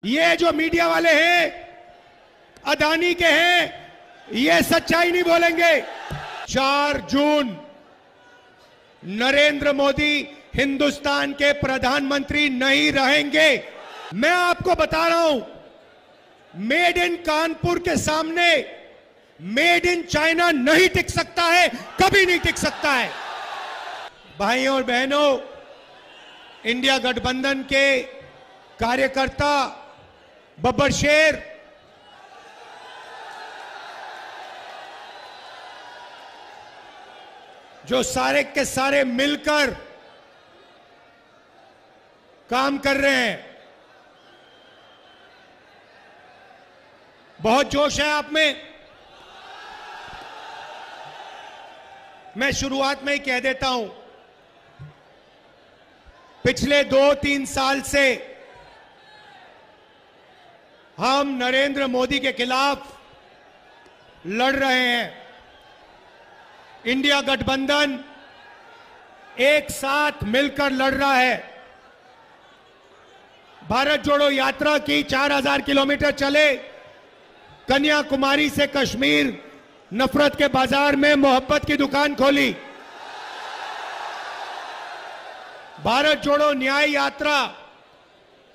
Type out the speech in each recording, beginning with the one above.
ये जो मीडिया वाले हैं अदानी के हैं, ये सच्चाई नहीं बोलेंगे। 4 जून नरेंद्र मोदी हिंदुस्तान के प्रधानमंत्री नहीं रहेंगे। मैं आपको बता रहा हूं, मेड इन कानपुर के सामने मेड इन चाइना नहीं टिक सकता है, कभी नहीं टिक सकता है। भाइयों और बहनों, इंडिया गठबंधन के कार्यकर्ता बब्बर शेर जो सारे के सारे मिलकर काम कर रहे हैं, बहुत जोश है आप में। मैं शुरुआत में ही कह देता हूं, पिछले 2-3 साल से हम नरेंद्र मोदी के खिलाफ लड़ रहे हैं। इंडिया गठबंधन एक साथ मिलकर लड़ रहा है। भारत जोड़ो यात्रा की 4000 किलोमीटर चले, कन्याकुमारी से कश्मीर, नफरत के बाजार में मोहब्बत की दुकान खोली। भारत जोड़ो न्याय यात्रा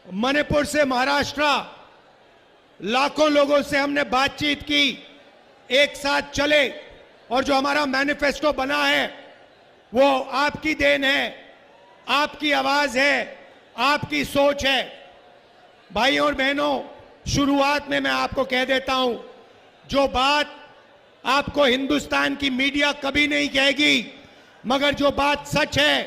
मणिपुर से महाराष्ट्र, लाखों लोगों से हमने बातचीत की, एक साथ चले, और जो हमारा मैनिफेस्टो बना है वो आपकी देन है, आपकी आवाज है, आपकी सोच है। भाइयों और बहनों, शुरुआत में मैं आपको कह देता हूं, जो बात आपको हिंदुस्तान की मीडिया कभी नहीं कहेगी, मगर जो बात सच है,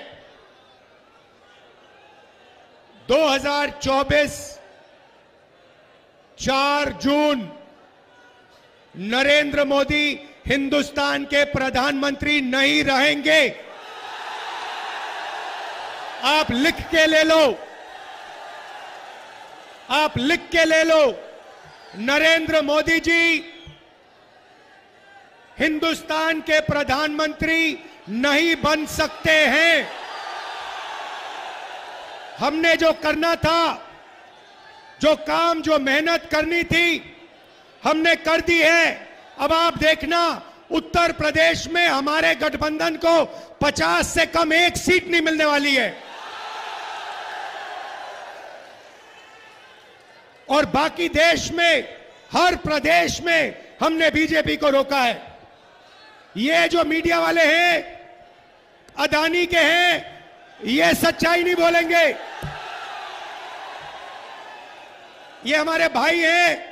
2024 4 जून नरेंद्र मोदी हिंदुस्तान के प्रधानमंत्री नहीं रहेंगे। आप लिख के ले लो, आप लिख के ले लो, नरेंद्र मोदी जी हिंदुस्तान के प्रधानमंत्री नहीं बन सकते हैं। हमने जो करना था, जो काम, जो मेहनत करनी थी, हमने कर दी है। अब आप देखना, उत्तर प्रदेश में हमारे गठबंधन को 50 से कम एक सीट नहीं मिलने वाली है, और बाकी देश में हर प्रदेश में हमने बीजेपी को रोका है। ये जो मीडिया वाले हैं अदानी के हैं, ये सच्चाई नहीं बोलेंगे। ये हमारे भाई हैं,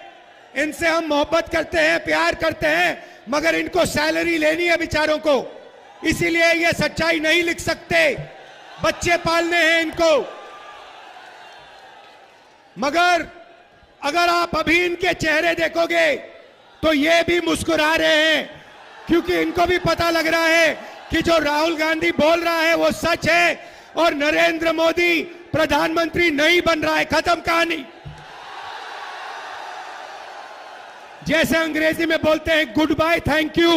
इनसे हम मोहब्बत करते हैं, प्यार करते हैं, मगर इनको सैलरी लेनी है बेचारों को, इसीलिए ये सच्चाई नहीं लिख सकते। बच्चे पालने हैं इनको। मगर अगर आप अभी इनके चेहरे देखोगे तो ये भी मुस्कुरा रहे हैं, क्योंकि इनको भी पता लग रहा है कि जो राहुल गांधी बोल रहा है वो सच है, और नरेंद्र मोदी प्रधानमंत्री नहीं बन रहा है। खत्म कहानी। जैसे अंग्रेजी में बोलते हैं गुड बाय, थैंक यू।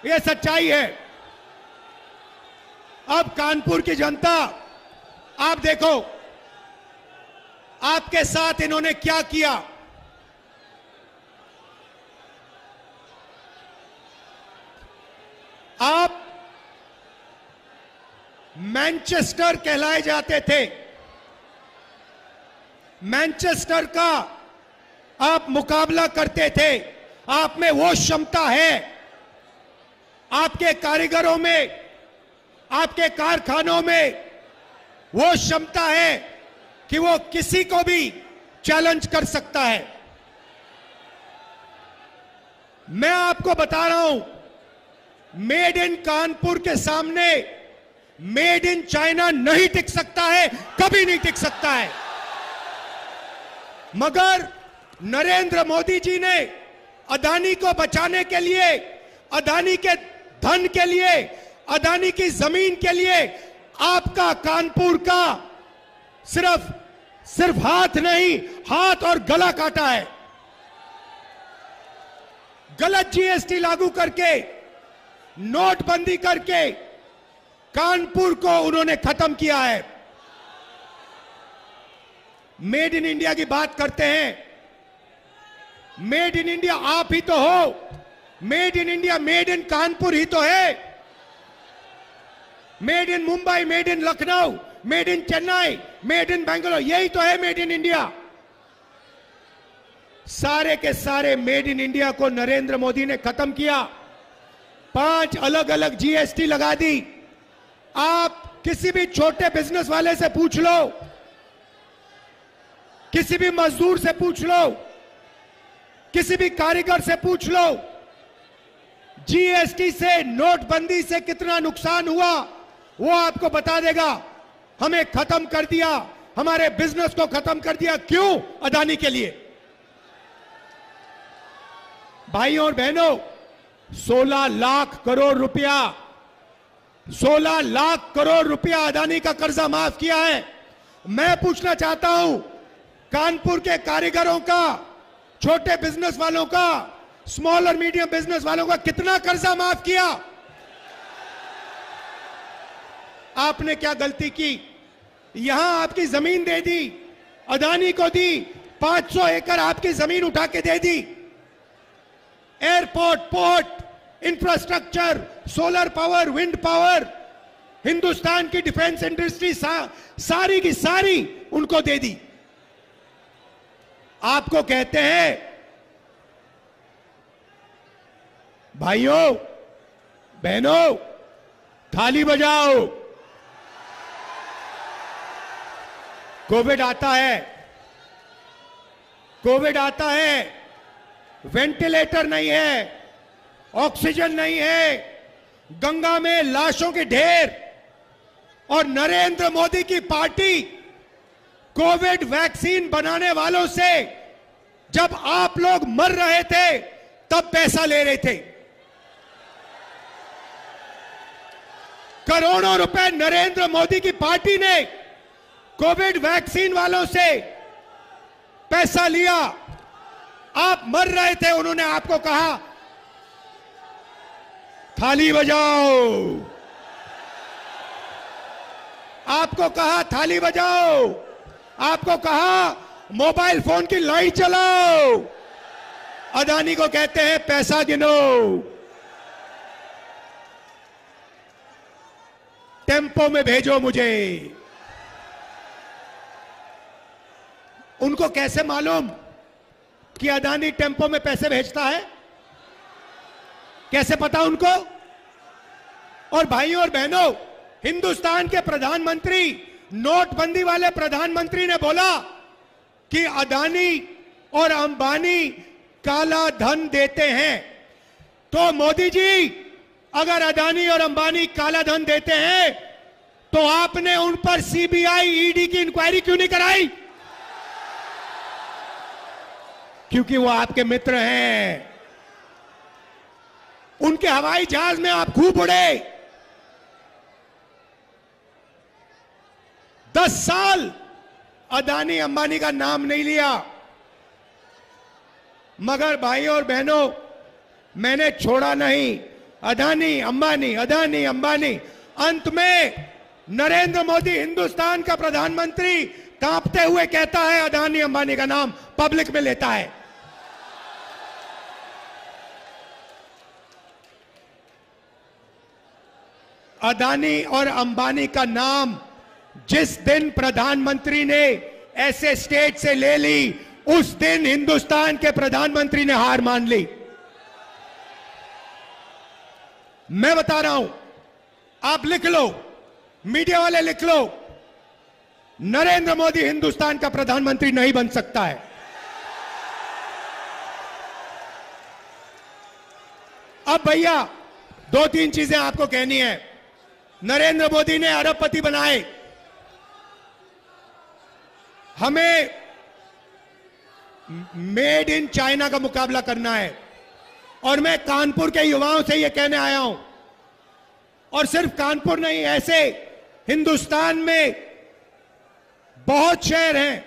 यह सच्चाई है। अब कानपुर की जनता, आप देखो आपके साथ इन्होंने क्या किया। आप मैनचेस्टर कहलाए जाते थे, मैनचेस्टर का आप मुकाबला करते थे। आप में वो क्षमता है, आपके कारीगरों में, आपके कारखानों में वो क्षमता है कि वो किसी को भी चैलेंज कर सकता है। मैं आपको बता रहा हूं, मेड इन कानपुर के सामने मेड इन चाइना नहीं टिक सकता है, कभी नहीं टिक सकता है। मगर नरेंद्र मोदी जी ने अदानी को बचाने के लिए, अदानी के धन के लिए, अदानी की जमीन के लिए आपका कानपुर का सिर्फ हाथ नहीं, हाथ और गला काटा है। गलत जीएसटी लागू करके, नोटबंदी करके कानपुर को उन्होंने खत्म किया है। मेड इन इंडिया की बात करते हैं। मेड इन इंडिया आप ही तो हो। Made in India made in Kanpur ही तो है। Made in Mumbai, made in Lucknow, made in Chennai, made in Bangalore, यही तो है मेड इन इंडिया। सारे के सारे मेड इन इंडिया को नरेंद्र मोदी ने खत्म किया। 5 अलग अलग जीएसटी लगा दी। आप किसी भी छोटे बिजनेस वाले से पूछ लो, किसी भी मजदूर से पूछ लो, किसी भी कारीगर से पूछ लो, जीएसटी से, नोटबंदी से कितना नुकसान हुआ वो आपको बता देगा। हमें खत्म कर दिया, हमारे बिजनेस को खत्म कर दिया। क्यों? अदानी के लिए। भाइयों और बहनों, 16 लाख करोड़ रुपया, 16 लाख करोड़ रुपया अदानी का कर्जा माफ किया है। मैं पूछना चाहता हूं, कानपुर के कारीगरों का, छोटे बिजनेस वालों का, स्मॉल और मीडियम बिजनेस वालों का कितना कर्जा माफ किया? आपने क्या गलती की? यहां आपकी जमीन दे दी, अदानी को दी, 500 एकड़ आपकी जमीन उठा के दे दी। Airport, port, infrastructure, solar power, wind power, Hindustan की डिफेंस इंडस्ट्री सारी की सारी उनको दे दी। आपको कहते हैं भाइयों बहनों, थाली बजाओ। कोविड आता है, कोविड आता है, वेंटिलेटर नहीं है, ऑक्सीजन नहीं है, गंगा में लाशों के ढेर, और नरेंद्र मोदी की पार्टी कोविड वैक्सीन बनाने वालों से जब आप लोग मर रहे थे तब पैसा ले रहे थे। करोड़ों रुपए नरेंद्र मोदी की पार्टी ने कोविड वैक्सीन वालों से पैसा लिया। आप मर रहे थे, उन्होंने आपको कहा थाली बजाओ, आपको कहा थाली बजाओ, आपको कहा मोबाइल फोन की लाइट चलाओ। अदानी को कहते हैं पैसा गिनो, टेम्पो में भेजो मुझे। उनको कैसे मालूम कि अदानी टेम्पो में पैसे भेजता है? कैसे पता उनको? और भाइयों और बहनों, हिंदुस्तान के प्रधानमंत्री, नोटबंदी वाले प्रधानमंत्री ने बोला कि अदानी और अंबानी काला धन देते हैं। तो मोदी जी, अगर अदानी और अंबानी काला धन देते हैं तो आपने उन पर सीबीआई, ईडी की इंक्वायरी क्यों नहीं कराई? क्योंकि वो आपके मित्र हैं। उनके हवाई जहाज में आप खूब उड़े। 10 साल अदानी अंबानी का नाम नहीं लिया। मगर भाइयों और बहनों, मैंने छोड़ा नहीं। अदानी अंबानी, अदानी अंबानी, अंत में नरेंद्र मोदी, हिंदुस्तान का प्रधानमंत्री, कांपते हुए कहता है अदानी अंबानी का नाम पब्लिक में लेता है। अदानी और अंबानी का नाम जिस दिन प्रधानमंत्री ने ऐसे स्टेट से ले ली, उस दिन हिंदुस्तान के प्रधानमंत्री ने हार मान ली। मैं बता रहा हूं, आप लिख लो, मीडिया वाले लिख लो, नरेंद्र मोदी हिंदुस्तान का प्रधानमंत्री नहीं बन सकता है। अब भैया 2-3 चीजें आपको कहनी है। नरेंद्र मोदी ने अरबपति बनाए, हमें मेड इन चाइना का मुकाबला करना है। और मैं कानपुर के युवाओं से यह कहने आया हूं, और सिर्फ कानपुर नहीं, ऐसे हिंदुस्तान में बहुत शहर हैं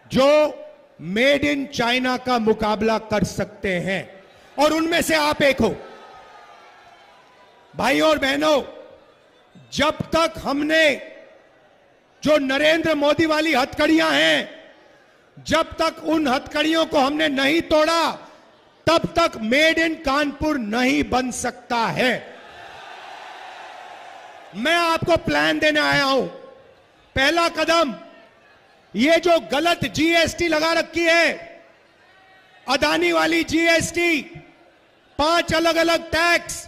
जो मेड इन चाइना का मुकाबला कर सकते हैं, और उनमें से आप एक हो। भाइयों और बहनों, जब तक हमने जो नरेंद्र मोदी वाली हथकड़ियां हैं, जब तक उन हथकड़ियों को हमने नहीं तोड़ा, तब तक मेड इन कानपुर नहीं बन सकता है। मैं आपको प्लान देने आया हूं। पहला कदम, ये जो गलत जीएसटी लगा रखी है, अदानी वाली जीएसटी, 5 अलग अलग टैक्स,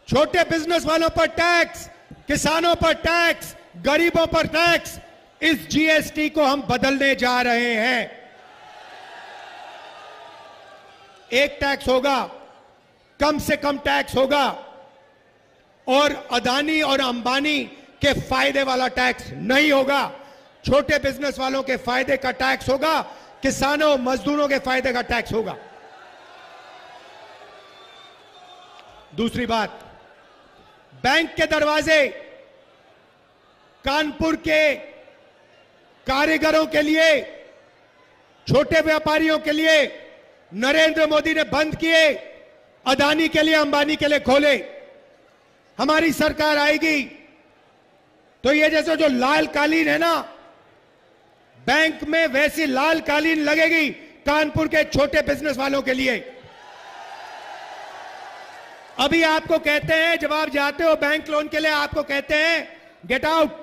छोटे बिजनेस वालों पर टैक्स, किसानों पर टैक्स, गरीबों पर टैक्स, इस जीएसटी को हम बदलने जा रहे हैं। एक टैक्स होगा, कम से कम टैक्स होगा, और अदानी और अंबानी के फायदे वाला टैक्स नहीं होगा। छोटे बिजनेस वालों के फायदे का टैक्स होगा, किसानों मजदूरों के फायदे का टैक्स होगा। दूसरी बात, बैंक के दरवाजे कानपुर के कारीगरों के लिए, छोटे व्यापारियों के लिए नरेंद्र मोदी ने बंद किए, अदानी के लिए, अंबानी के लिए खोले। हमारी सरकार आएगी तो ये जैसे जो लाल कालीन है ना बैंक में, वैसी लाल कालीन लगेगी कानपुर के छोटे बिजनेस वालों के लिए। अभी आपको कहते हैं, जब आप जाते हो बैंक लोन के लिए, आपको कहते हैं गेट आउट।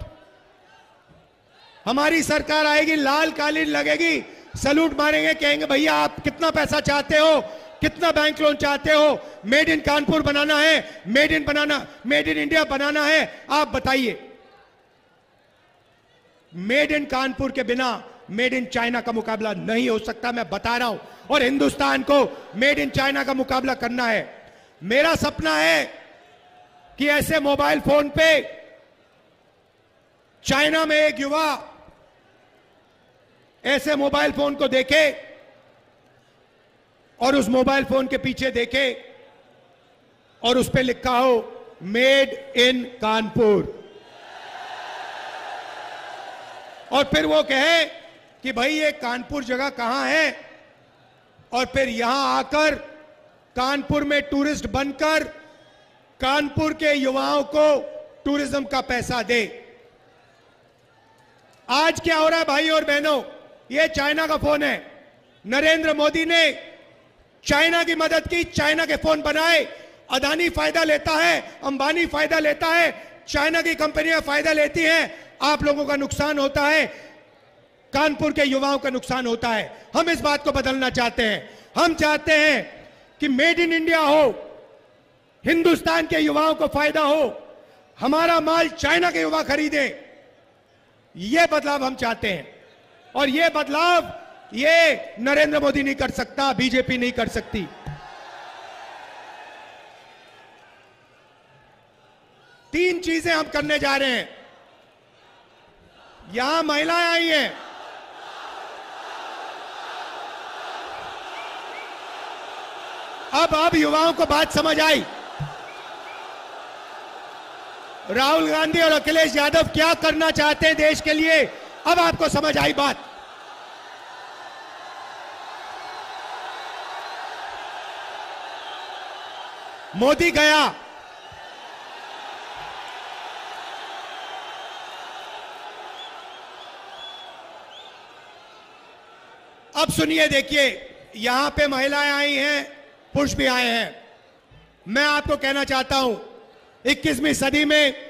हमारी सरकार आएगी, लाल कालीन लगेगी, सैल्यूट मारेंगे, कहेंगे भैया आप कितना पैसा चाहते हो, कितना बैंक लोन चाहते हो, मेड इन कानपुर बनाना है, मेड इन इंडिया बनाना है, आप बताइए। मेड इन कानपुर के बिना मेड इन चाइना का मुकाबला नहीं हो सकता, मैं बता रहा हूं। और हिंदुस्तान को मेड इन चाइना का मुकाबला करना है। मेरा सपना है कि ऐसे मोबाइल फोन पे चाइना में एक युवा ऐसे मोबाइल फोन को देखे और उस मोबाइल फोन के पीछे देखे और उस पे लिखा हो मेड इन कानपुर, और फिर वो कहे कि भाई ये कानपुर जगह कहां है, और फिर यहां आकर कानपुर में टूरिस्ट बनकर कानपुर के युवाओं को टूरिज्म का पैसा दे। आज क्या हो रहा है भाई और बहनों, ये चाइना का फोन है। नरेंद्र मोदी ने चाइना की मदद की, चाइना के फोन बनाए। अदानी फायदा लेता है, अंबानी फायदा लेता है, चाइना की कंपनियां फायदा लेती हैं, आप लोगों का नुकसान होता है, कानपुर के युवाओं का नुकसान होता है। हम इस बात को बदलना चाहते हैं। हम चाहते हैं कि मेड इन इंडिया हो, हिंदुस्तान के युवाओं को फायदा हो, हमारा माल चाइना के युवा खरीदें। यह बदलाव हम चाहते हैं, और यह बदलाव ये नरेंद्र मोदी नहीं कर सकता, बीजेपी नहीं कर सकती। तीन चीजें हम करने जा रहे हैं। यहां महिलाएं आई हैं, अब युवाओं को बात समझ आई। राहुल गांधी और अखिलेश यादव क्या करना चाहते हैं देश के लिए, अब आपको समझ आई बात। मोदी गया, अब सुनिए, देखिए, यहां पे महिलाएं आई हैं, पुरुष भी आए हैं। मैं आपको कहना चाहता हूं, 21वीं सदी में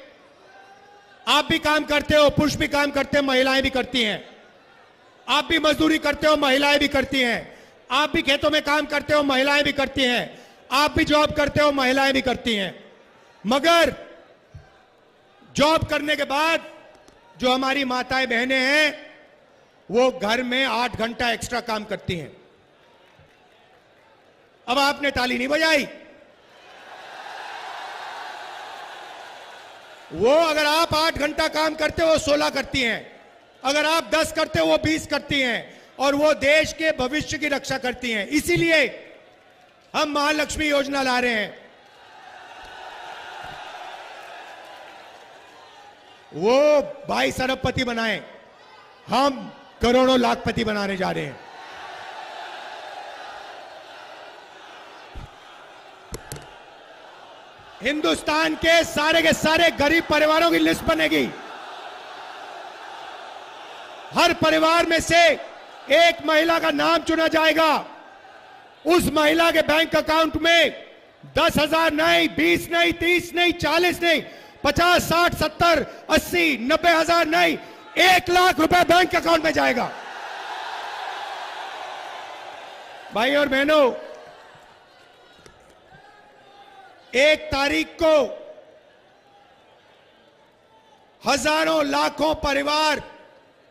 आप भी काम करते हो, पुरुष भी काम करते हैं, महिलाएं भी करती हैं। आप भी मजदूरी करते हो, महिलाएं भी करती हैं। आप भी खेतों में काम करते हो, महिलाएं भी करती हैं। आप भी जॉब करते हो, महिलाएं भी करती हैं। मगर जॉब करने के बाद जो हमारी माताएं बहनें हैं, वो घर में 8 घंटा एक्स्ट्रा काम करती हैं। अब आपने ताली नहीं बजाई। वो अगर आप 8 घंटा काम करते हो, वो 16 करती हैं। अगर आप 10 करते हो, वो 20 करती हैं, और वो देश के भविष्य की रक्षा करती हैं। इसीलिए हम महालक्ष्मी योजना ला रहे हैं। वो 22 अरबपति बनाए, हम करोड़ों लाखपति बनाने जा रहे हैं। हिंदुस्तान के सारे गरीब परिवारों की लिस्ट बनेगी। हर परिवार में से एक महिला का नाम चुना जाएगा। उस महिला के बैंक अकाउंट में 10,000 नहीं, 20 नहीं, 30 नहीं, 40 नहीं, 50, 60, 70, 80, 90,000 नहीं, 1 लाख रुपए बैंक अकाउंट में जाएगा। भाई और बहनों, 1 तारीख को हजारों लाखों परिवार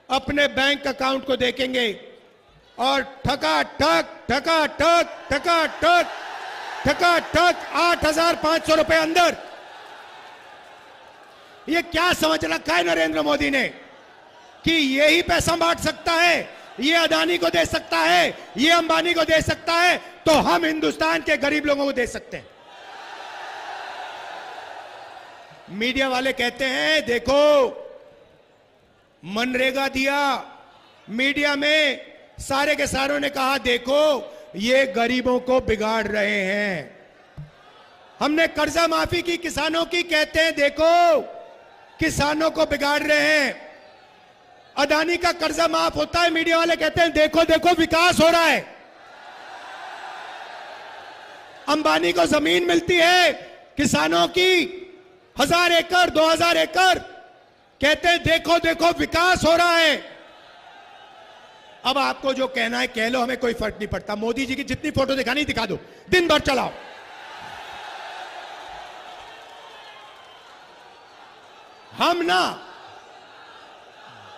अपने बैंक अकाउंट को देखेंगे और ठकाठक ठकाठक ठकाठक ठकाठक 8,500 रुपए अंदर। ये क्या समझ रखा है नरेंद्र मोदी ने कि यही पैसा बांट सकता है, ये अदानी को दे सकता है, ये अंबानी को दे सकता है, तो हम हिंदुस्तान के गरीब लोगों को दे सकते हैं। मीडिया वाले कहते हैं देखो मनरेगा दिया, मीडिया में सारे के सारों ने कहा देखो ये गरीबों को बिगाड़ रहे हैं। हमने कर्जा माफी की किसानों की, कहते हैं देखो किसानों को बिगाड़ रहे हैं। अदानी का कर्जा माफ होता है, मीडिया वाले कहते हैं देखो देखो विकास हो रहा है। अंबानी को जमीन मिलती है किसानों की 1,000 एकड़ 2,000 एकड़, कहते हैं देखो देखो विकास हो रहा है। अब आपको जो कहना है कह लो, हमें कोई फर्क नहीं पड़ता। मोदी जी की जितनी फोटो दिखानी दिखा दो, दिन भर चलाओ। हम ना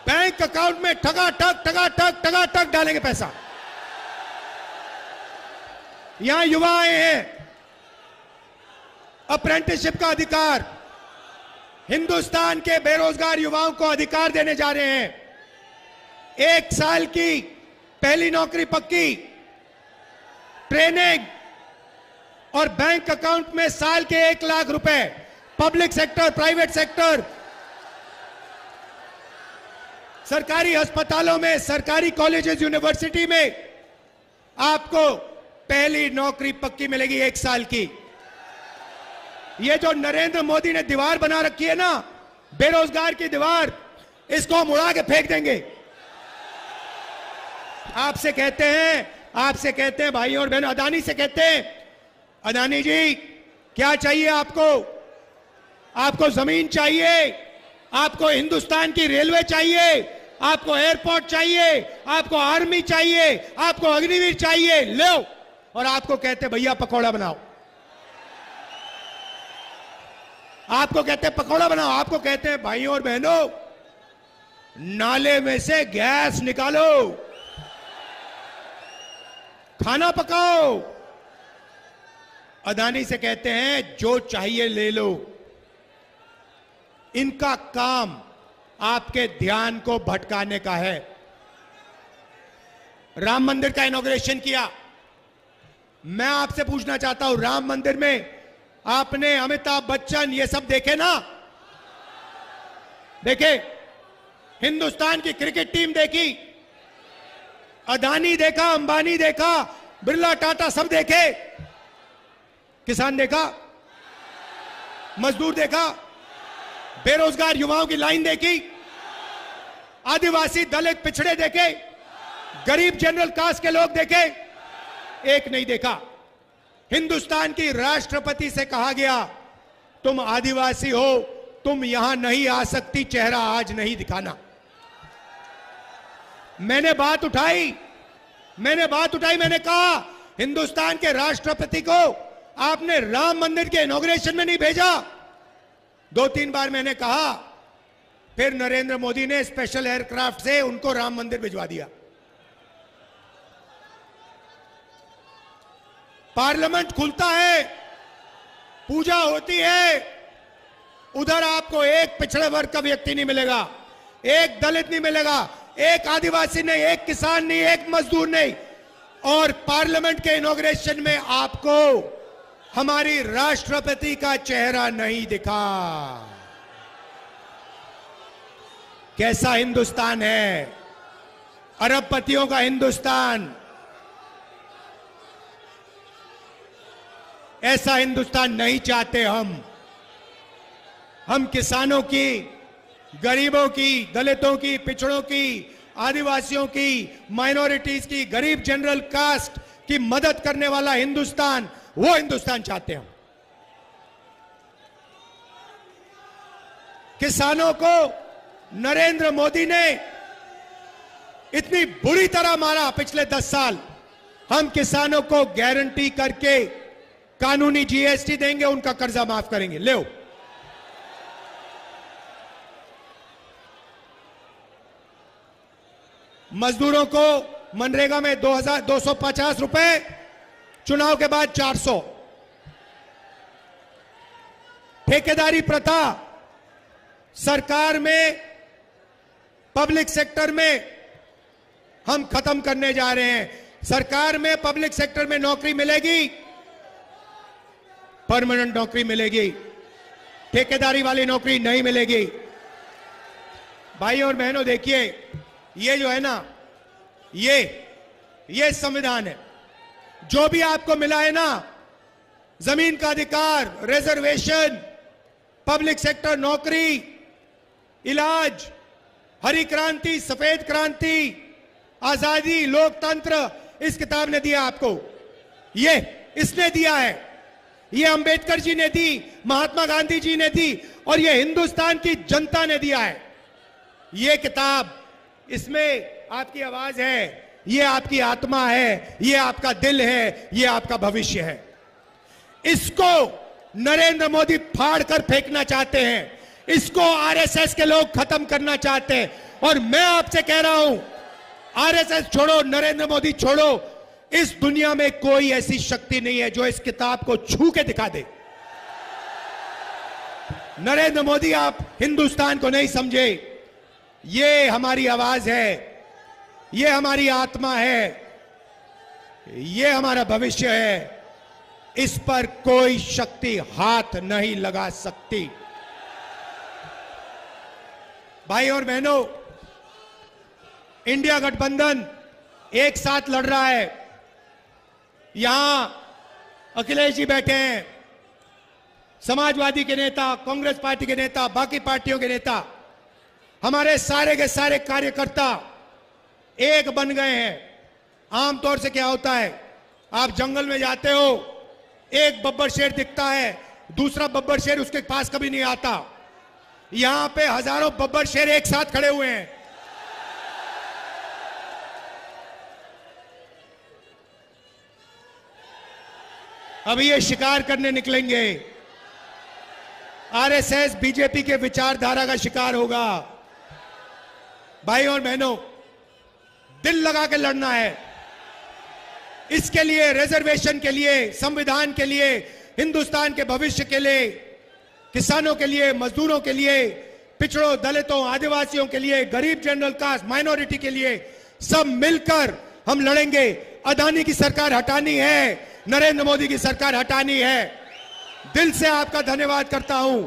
बैंक अकाउंट में ठगाठक ठगाठक ठगाठक डालेंगे पैसा। यहां युवा आए हैं, अप्रेंटिसशिप का अधिकार, हिंदुस्तान के बेरोजगार युवाओं को अधिकार देने जा रहे हैं। 1 साल की पहली नौकरी पक्की, ट्रेनिंग और बैंक अकाउंट में साल के 1 लाख रुपए। पब्लिक सेक्टर, प्राइवेट सेक्टर, सरकारी अस्पतालों में, सरकारी कॉलेजेस, यूनिवर्सिटी में आपको पहली नौकरी पक्की मिलेगी 1 साल की। ये जो नरेंद्र मोदी ने दीवार बना रखी है ना, बेरोजगार की दीवार, इसको हम उड़ा के फेंक देंगे। आपसे कहते हैं भाई और बहनों, अदानी से कहते हैं अदानी जी क्या चाहिए आपको? आपको जमीन चाहिए, आपको हिंदुस्तान की रेलवे चाहिए, आपको एयरपोर्ट चाहिए, आपको आर्मी चाहिए, आपको अग्निवीर चाहिए, लो। और आपको कहते भैया पकौड़ा बनाओ, आपको कहते हैं पकौड़ा बनाओ, आपको कहते हैं भाइयों और बहनों नाले में से गैस निकालो, खाना पकाओ। अदानी से कहते हैं जो चाहिए ले लो। इनका काम आपके ध्यान को भटकाने का है। राम मंदिर का इनॉग्रेशन किया। मैं आपसे पूछना चाहता हूं, राम मंदिर में आपने अमिताभ बच्चन ये सब देखे ना? देखे? हिंदुस्तान की क्रिकेट टीम देखी, अदानी देखा, अंबानी देखा, बिरला, टाटा सब देखे। किसान देखा, मजदूर देखा, बेरोजगार युवाओं की लाइन देखी, आदिवासी, दलित, पिछड़े देखे, गरीब जनरल कास्ट के लोग देखे? एक नहीं देखा। हिंदुस्तान की राष्ट्रपति से कहा गया तुम आदिवासी हो, तुम यहां नहीं आ सकती, चेहरा आज नहीं दिखाना। मैंने बात उठाई, मैंने कहा हिंदुस्तान के राष्ट्रपति को आपने राम मंदिर के इनॉग्रेशन में नहीं भेजा। 2-3 बार मैंने कहा, फिर नरेंद्र मोदी ने स्पेशल एयरक्राफ्ट से उनको राम मंदिर भिजवा दिया। पार्लियामेंट खुलता है, पूजा होती है, उधर आपको एक पिछड़े वर्ग का व्यक्ति नहीं मिलेगा, एक दलित नहीं मिलेगा, एक आदिवासी नहीं, एक किसान नहीं, एक मजदूर नहीं। और पार्लियामेंट के इनॉग्रेशन में आपको हमारी राष्ट्रपति का चेहरा नहीं दिखा। कैसा हिंदुस्तान है? अरबपतियों का हिंदुस्तान। ऐसा हिंदुस्तान नहीं चाहते हम किसानों की, गरीबों की, दलितों की, पिछड़ों की, आदिवासियों की, माइनॉरिटीज की, गरीब जनरल कास्ट की मदद करने वाला हिंदुस्तान, वो हिंदुस्तान चाहते हैं। किसानों को नरेंद्र मोदी ने इतनी बुरी तरह मारा पिछले 10 साल, हम किसानों को गारंटी करके कानूनी जीएसटी देंगे, उनका कर्जा माफ करेंगे। ले मजदूरों को मनरेगा में 2,250 रुपए, चुनाव के बाद 400। ठेकेदारी प्रथा सरकार में, पब्लिक सेक्टर में हम खत्म करने जा रहे हैं। सरकार में, पब्लिक सेक्टर में नौकरी मिलेगी, परमानेंट नौकरी मिलेगी, ठेकेदारी वाली नौकरी नहीं मिलेगी। भाई और बहनों, देखिए, ये जो है ना, ये संविधान है। जो भी आपको मिला है ना, जमीन का अधिकार, रिजर्वेशन, पब्लिक सेक्टर नौकरी, इलाज, हरी क्रांति, सफेद क्रांति, आजादी, लोकतंत्र, इस किताब ने दिया आपको। ये इसने दिया है, ये अंबेडकर जी ने दी, महात्मा गांधी जी ने दी, और ये हिंदुस्तान की जनता ने दिया है। ये किताब, इसमें आपकी आवाज है, ये आपकी आत्मा है, ये आपका दिल है, ये आपका भविष्य है। इसको नरेंद्र मोदी फाड़ कर फेंकना चाहते हैं, इसको आरएसएस के लोग खत्म करना चाहते हैं। और मैं आपसे कह रहा हूं, आरएसएस छोड़ो, नरेंद्र मोदी छोड़ो, इस दुनिया में कोई ऐसी शक्ति नहीं है जो इस किताब को छू के दिखा दे। नरेंद्र मोदी, आप हिंदुस्तान को नहीं समझे। ये हमारी आवाज है, ये हमारी आत्मा है, ये हमारा भविष्य है। इस पर कोई शक्ति हाथ नहीं लगा सकती। भाई और बहनों, इंडिया गठबंधन एक साथ लड़ रहा है। यहां अखिलेश जी बैठे हैं, समाजवादी के नेता, कांग्रेस पार्टी के नेता, बाकी पार्टियों के नेता, हमारे सारे के सारे कार्यकर्ता एक बन गए हैं। आमतौर से क्या होता है, आप जंगल में जाते हो, एक बब्बर शेर दिखता है, दूसरा बब्बर शेर उसके पास कभी नहीं आता। यहां पे हजारों बब्बर शेर एक साथ खड़े हुए हैं। अभी ये शिकार करने निकलेंगे। आरएसएस, बीजेपी के विचारधारा का शिकार होगा। भाई और बहनों, दिल लगा के लड़ना है। इसके लिए, रिजर्वेशन के लिए, संविधान के लिए, हिंदुस्तान के भविष्य के लिए, किसानों के लिए, मजदूरों के लिए, पिछड़ों, दलितों, आदिवासियों के लिए, गरीब जनरल कास्ट, माइनॉरिटी के लिए, सब मिलकर हम लड़ेंगे। अदानी की सरकार हटानी है, नरेंद्र मोदी की सरकार हटानी है। दिल से आपका धन्यवाद करता हूं।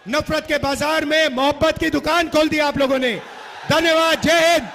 नफरत के बाजार में मोहब्बत की दुकान खोल दी आप लोगों ने। धन्यवाद। जय हिंद।